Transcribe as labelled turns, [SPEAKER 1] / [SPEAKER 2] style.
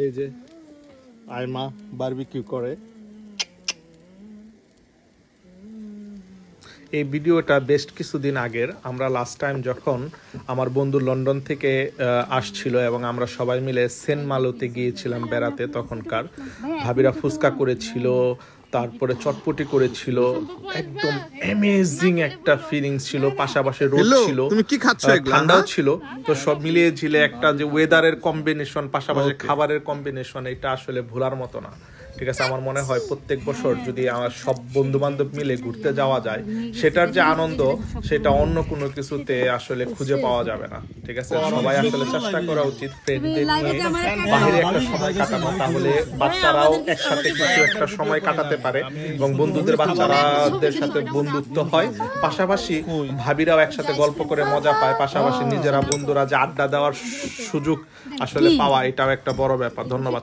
[SPEAKER 1] এই যে আইমা বারবিকিউ করে। এই ভিডিওটা বেশ কিছুদিন আগের। আমরা লাস্ট টাইম যখন আমার বন্ধু লন্ডন থেকে আসছিল এবং আমরা সবাই মিলে সেন্ট মালোতে গিয়েছিলাম বেড়াতে, তখনকার ভাবিরা ফুচকা করেছিল, তারপরে চটপটি করেছিল। একদম অ্যামেজিং একটা ফিলিংস ছিল, পাশাপাশি রোদ ছিল,
[SPEAKER 2] তুমি কি খাচ্ছ এগুলা?
[SPEAKER 1] ঠান্ডাও ছিল। তো সব মিলিয়ে ঝিলে একটা যে ওয়েদারের কম্বিনেশন, পাশাপাশি খাবারের কম্বিনেশন, এটা আসলে ভোলার মতো না। ঠিক আছে, আমার মনে হয় প্রত্যেক বছর যদি আমার সব বন্ধু বান্ধব মিলে ঘুরতে যাওয়া যায়, সেটার যে আনন্দ সেটা অন্য কোনো কিছুতে আসলে খুঁজে পাওয়া যাবে না। ঠিক আছে, সবাই আসলে চেষ্টা করা উচিত ফ্রেন্ডদের নিয়ে বাইরে একটা সময় কাটানো, তাহলে বাচ্চারাও একসাথে কিছু একটা সময় কাটাতে পারে এবং বন্ধুদের বাচ্চারাদের সাথে বন্ধুত্ব হয়, পাশাপাশি ভাবিরাও একসাথে গল্প করে মজা পায়, পাশাপাশি নিজেরা বন্ধুরা যে আড্ডা দেওয়ার সুযোগ আসলে পাওয়া, এটাও একটা বড় ব্যাপার। ধন্যবাদ।